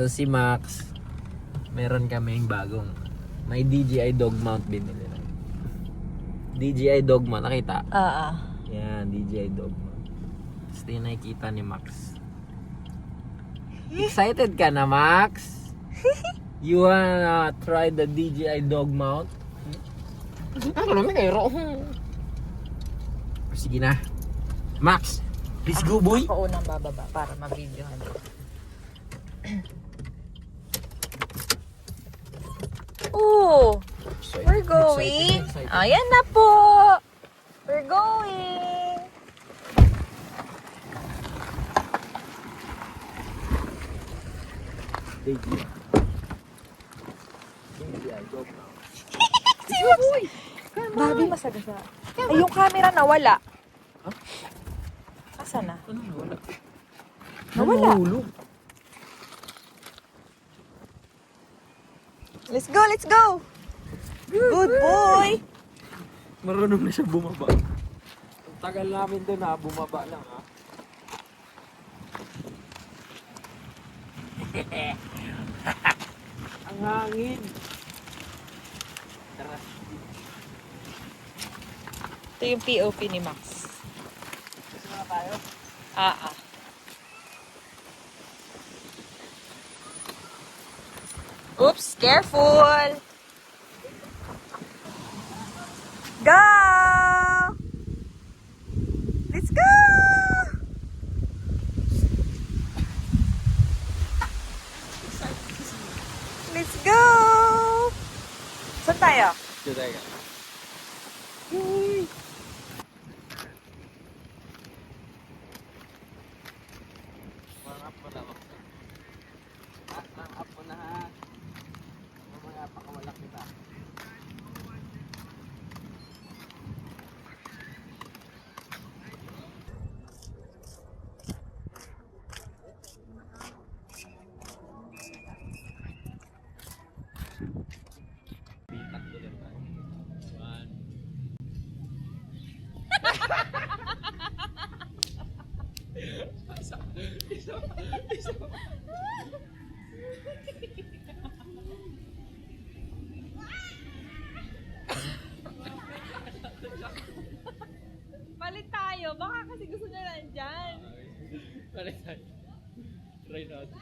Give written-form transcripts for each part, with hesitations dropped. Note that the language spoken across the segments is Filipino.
Ito si Max. Meron kaming bagong. May DJI dog mount binili na. DJI dog mount, nakita? Yan, DJI dog mount. Tapos yung nakikita ni Max. Excited ka na, Max? You wanna try the DJI dog mount? Ano kayo? Sige na. Max, let's go, boy. Ako unang bababa para ma-videohan. Oh, we're going. Ayan na po. We're going. Babi, masagasa. Ay, yung camera nawala. Asa na? Ano nawala? Nawala. Let's go, let's go. Good boy. Marunong na siya bumaba. Ang tagal namin doon ha, bumaba lang ha. Ang hangin. Tara. Ito yung POP ni Max. Gusto na tayo? Oops, careful. Go! Let's go! Let's go! Saan tayo? Dito tayo. Warm up mo na ako. Warm up mo na ha. Mamaya pakawala kita. Palit tayo. Baka kasi gusto niya nandyan. Palit tayo. Try natin.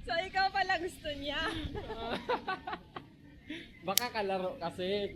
So, ikaw pala gusto niya. Baka kalaro kasi.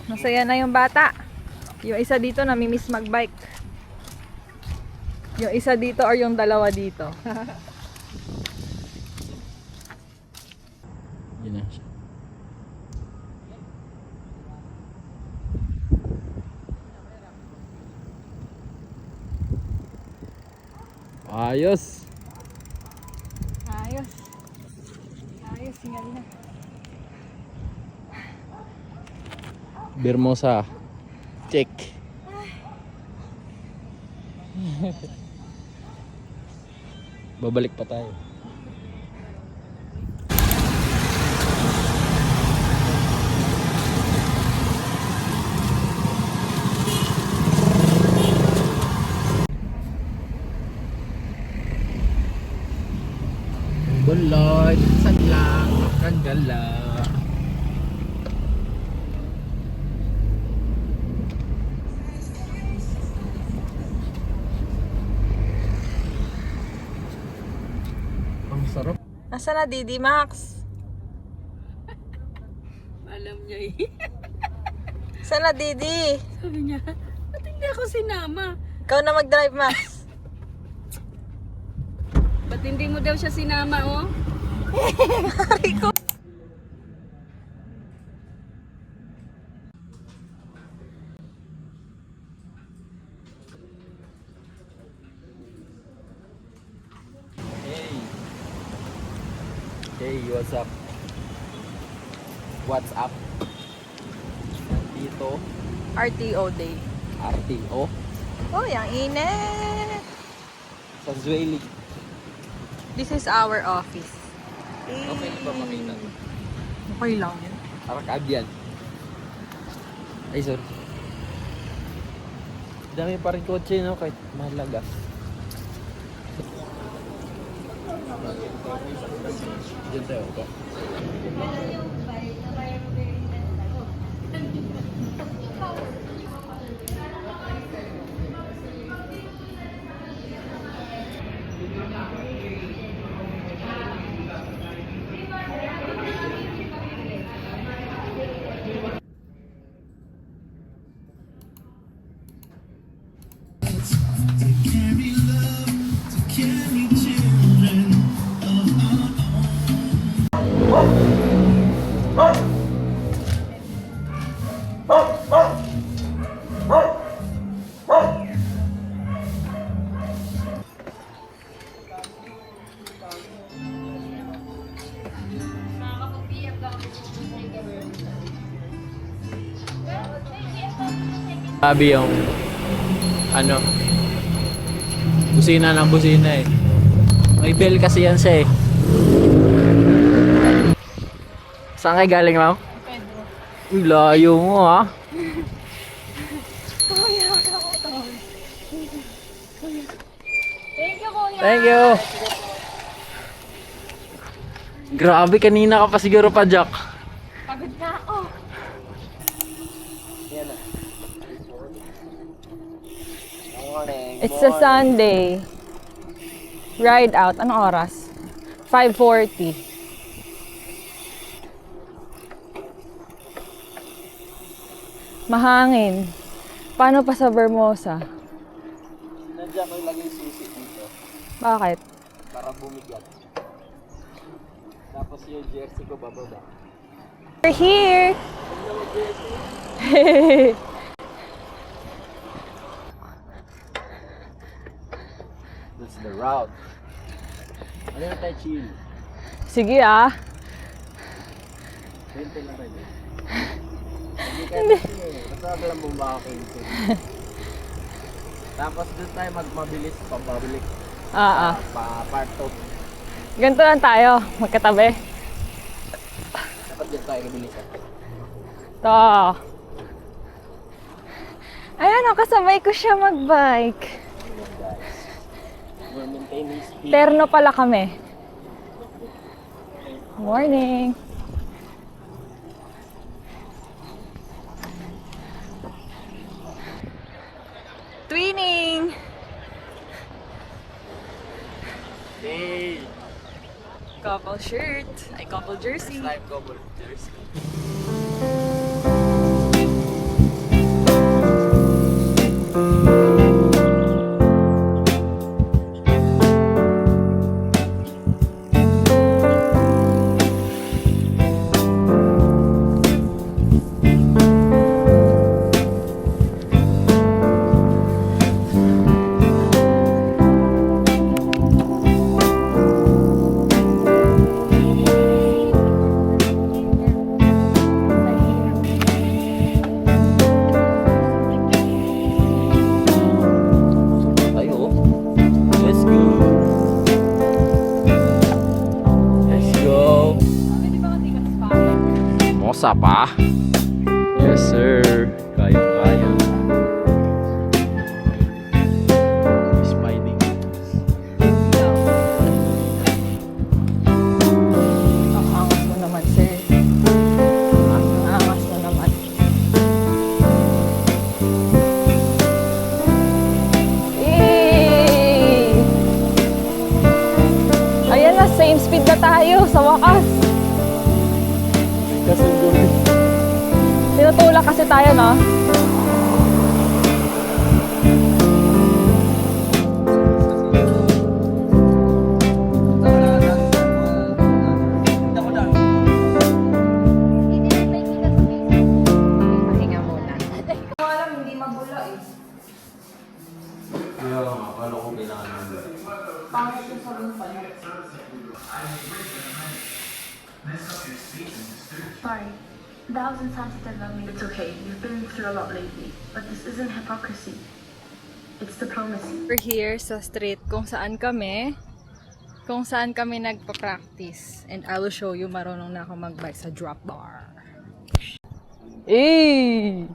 Masaya na yung bata. Yung isa dito namimiss magbike. Yung isa dito or yung dalawa dito. Yun na siya. Ayos. Ayos. Ayos, singali na. Birmosa. Check. Babalik pa tayo. Bulod, sanlang, kagala. Nasaan na Didi Max? Alam niya eh. Saan na Didi? Sabi niya, ba't hindi ako sinama? Ikaw na mag-drive, Max. Ba't hindi mo daw siya sinama, oh? Hey. Hey, what's up? What's up? Dito, RTO day. RTO Oh, yung init. sa Zweli. This is our office. Okay ba makita? Okay lang yun. Arakad yan. Ay, sorry. Dami pa rin kotse, no? Kahit mahalaga. Diyan tayo, okay? Sabi yung ano, busina ng busina eh. May bell kasi yan siya eh. Saan kayo galing, ma'am? Pedro. Uy, layo mo ah. Kuya, ako to. Thank you, kuya. Thank you. Grabe, kanina ka pa siguro pa, Jack. Pagod na ako. It's a Sunday. Ride out. Anong oras? 5:40. Mahangin. Paano pa sa Vermosa? Nandiyan ko ilagay susi dito Bakit? para bumigat. Tapos yung jersey ko bababa. We're here! That's the route. Ano yung tayo chill? Sige ah. 20 lang tayo. Hindi kayo basta lang bumaba ako 20. Tapos doon tayo magmabilis pabalik. Pa part 2. Ganito lang tayo. Magkatabi. Dapat dyan tayo nabilis. To. Ayan o, kasabay ko siya magbike. We're maintaining speed. Terno pala kami. Morning. Twinning. Hey! Couple shirt. Ay, couple jersey. Time cover jersey. Ayo. Let's go. Let's go. Mosa pa? Yes sir. Kaya. Spiding. Ang angas mo naman, sir. Ang angas mo naman. Ayan na Yes! Same speed na tayo sa wakas. Tinutulak kasi tayo, no? Pahinga muna. Kaya nga, akala ko kailangan ng Sorry. The house in sensitive of me. It's okay. You've been through a lot lately. But this isn't hypocrisy. It's diplomacy. We're here sa street kung saan kami nagpa-practice. And I will show you, marunong na ako mag-bike sa drop bar. Eh!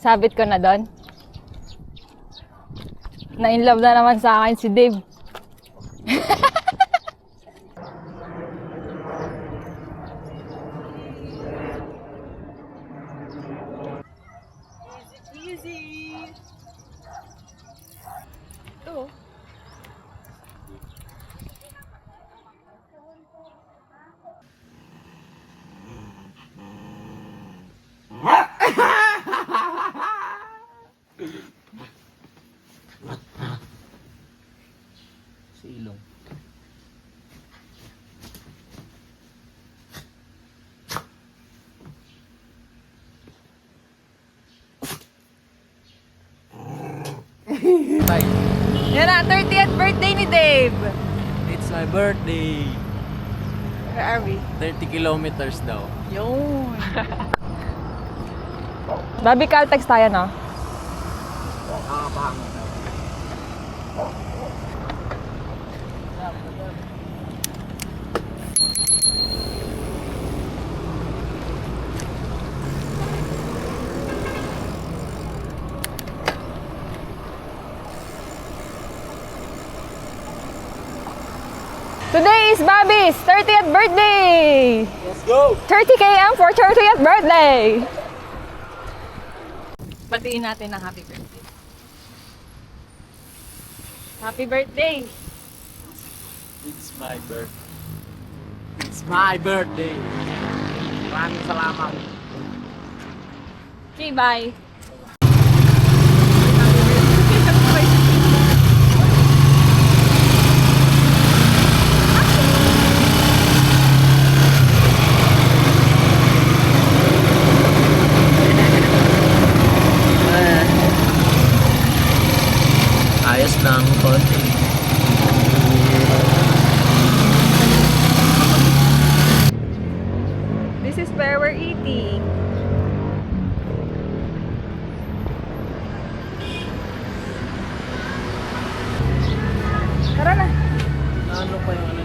Sabit ko na doon. Na-inlove na naman sa akin si Dave. Easy. Ito. sa ilong. Bye. Yan na, 30th birthday ni Dave. It's my birthday. Where are we? 30 kilometers daw. Yun. Babi Caltex tayo, no? Nakakapahanga daw. Today is Bobby's 30th birthday! Let's go! 30 km for 30th birthday! Batiin natin ng happy birthday. Happy birthday! It's my birthday. It's my birthday. Maraming salamat. Okay, bye! Ayos lang konti. This is where we're eating. Tara na! Ano pa yung ano?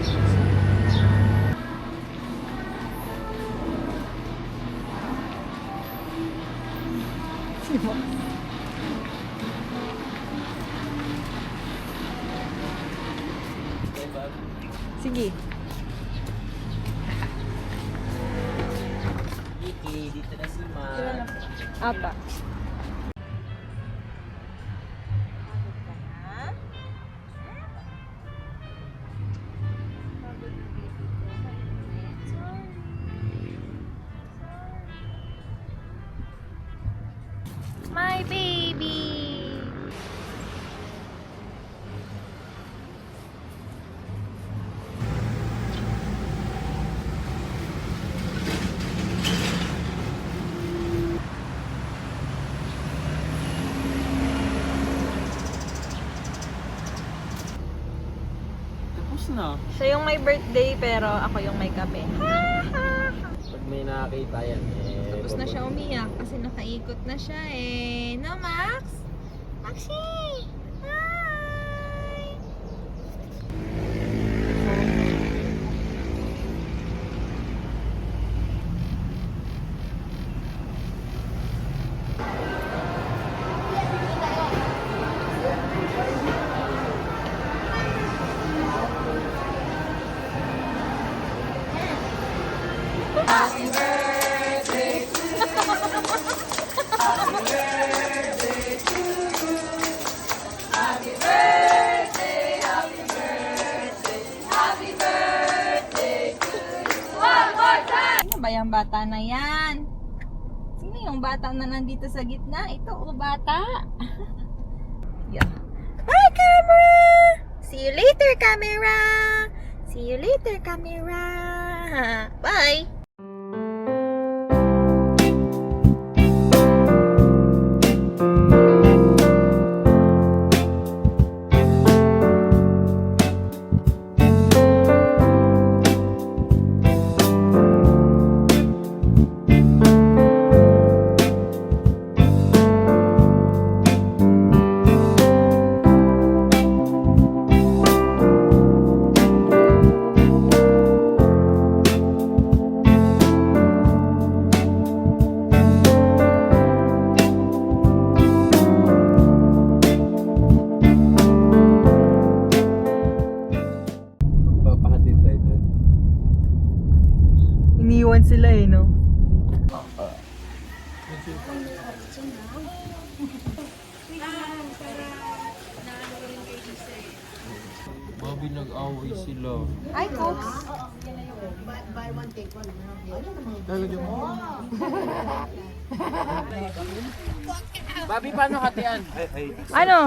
Sige. Kiki, dito na si Ma. Apa. My baby. Tapos na. Siya yung may birthday pero ako yung may kape. Pag may nakakita yan, Tapos na siya umiyak kasi nakaikot na siya eh. No, Max? Maxi! Hi! bata na yan? Sino yung bata na nandito sa gitna? Ito, bata. Yeah. Bye, camera! See you later, camera! See you later, camera! Bye! Papahatid tayo doon. Iniwan sila eh, no? Bobby, nag-away sila. Hi, folks! Bobby, paano hatian? Ano?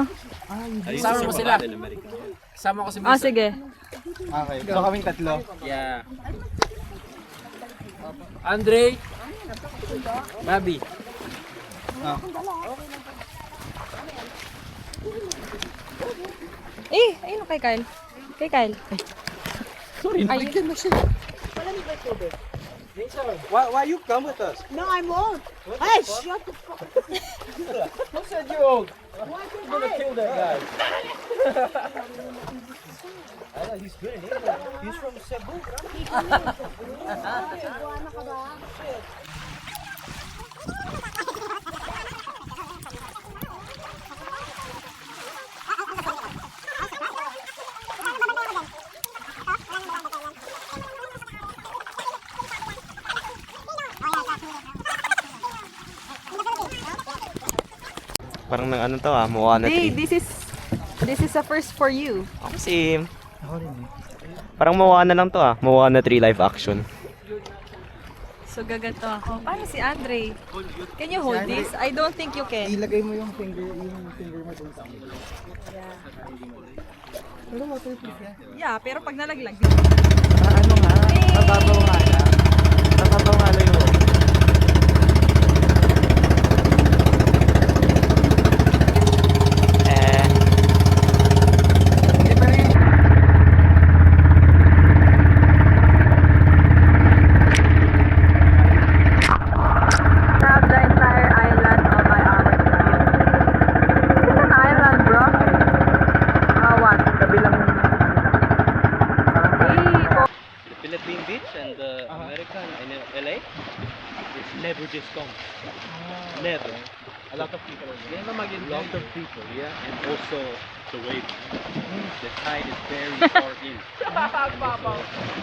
Sama mo sila. Sama ko si Ah, Misa. sige. Okay, so kaming tatlo. Yeah. Andre. Bobby. Ayun kay Kyle. Kay Kyle. Sorry, nabigyan na siya. Why you come with us? No, I won't. Hey, shut the fuck up. Who said you won't? You're gonna kill that guy. I know, he's good in English. He's from Cebu. Parang nang ano to Moana Hey, 3. this is a first for you. Kasi parang Moana lang to Moana 3 live action. So gaganto ako. Paano si Andre? Can you hold this? I don't think you can. Ilagay mo yung finger mo dun sa amin. Yeah, pero pag nalaglag. Ano nga? Mababaw nga lang. Mababaw nga lang yun. Have the entire island on my arm. It's an island, bro. What? Philippine Beach and American in LA. It's never just come. Never. A lot of people. A lot of people, yeah. And also the wave. The tide is very far in.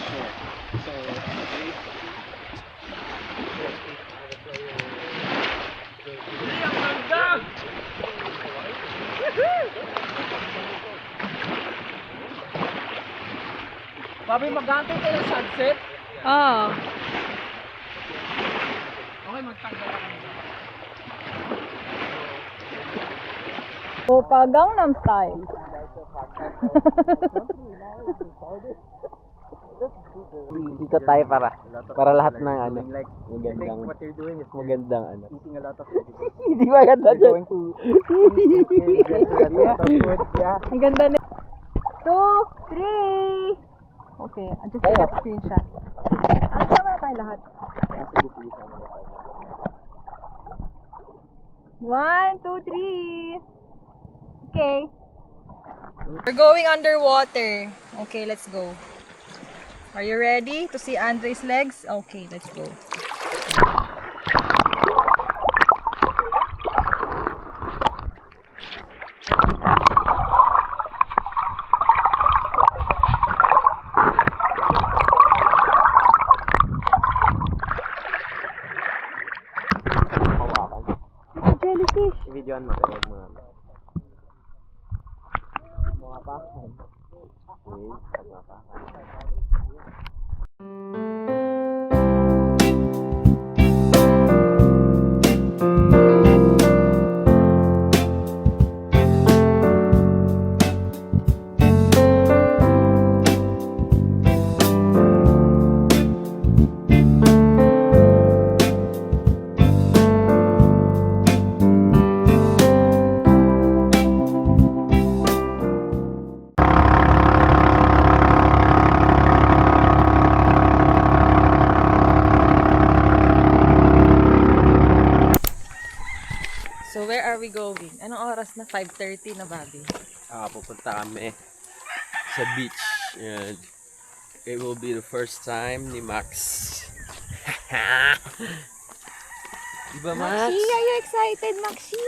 Sure. So Bobby, mag-aantay kayo ng sunset? Oh. Okay, magtanggal ako. Opa Gangnam Style. Dito tayo para lahat ng ano, magandang Eating a lot of Hindi maganda dyan. going to get a lot of food. Yeah. Ang ganda na. 2, 3. Okay, I just take a screenshot. Ano sama na tayo lahat? 1, 2, 3. Okay. We're going underwater. Okay, let's go. Are you ready to see Andre's legs? Okay, let's go. Jellyfish. videoan mo, record mo nga. Mga pakan. Okay, mga pakan. So, where are we going? Anong oras na? 5:30 na, Bobby. Pupunta kami sa beach. And it will be the first time ni Max. Diba, Max? Maxi, are you excited, Maxi?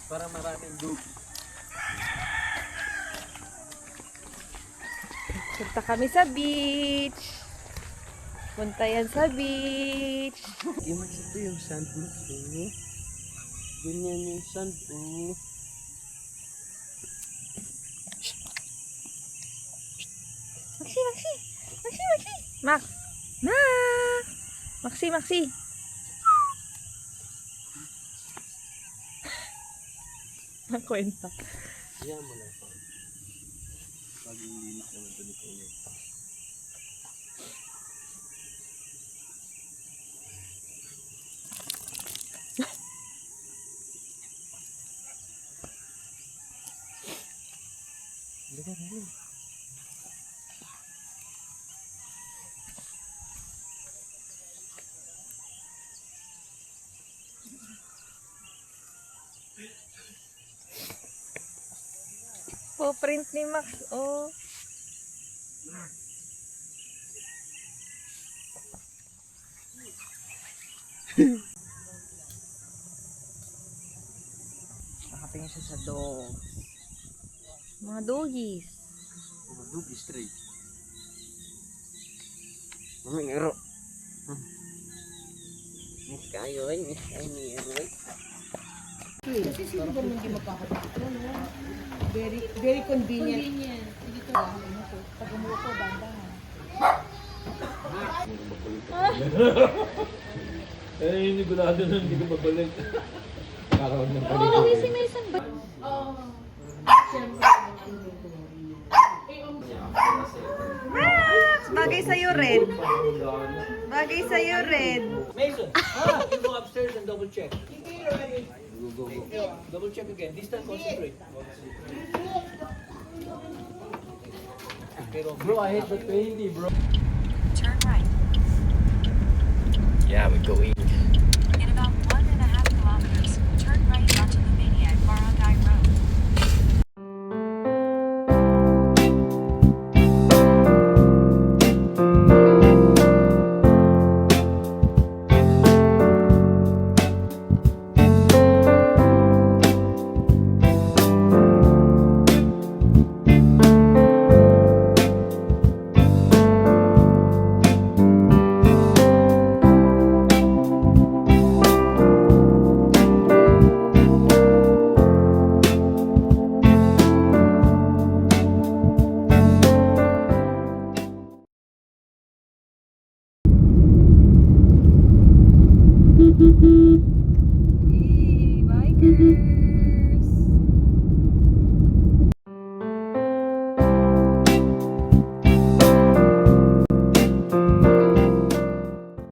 Para maraming dug. Punta kami sa beach. Punta yan sa beach. Yung Max, ito yung sand mo. Ganyan yung sand mo. Maxi, Maxi. Maxi, Maxi. Max. Max. Maxi, Maxi. Ang kwenta. Yan mo lang. Pag-iinis naman ito ni Kuya. Po, print ni Max. Oh. Nakatingin siya sa dog. Mga doggies. Dug straight. Maming ero. Miss kayo ay. Miss kayo ni ero ay. Very convenient. Eh, sigurado na hindi ko babalik. Kakaroon ng balik. Si Mason ba? Max! Bagay sa'yo, Red. Bagay sa'yo, Red. Mason, you go upstairs and double check. Go. Double check again. This time concentrate. Bro, I hate the 20, bro. Turn right. Yeah, we're going. In about 1.5 kilometers, turn right onto the Maniac Barangay Road. Beep, beep, beep.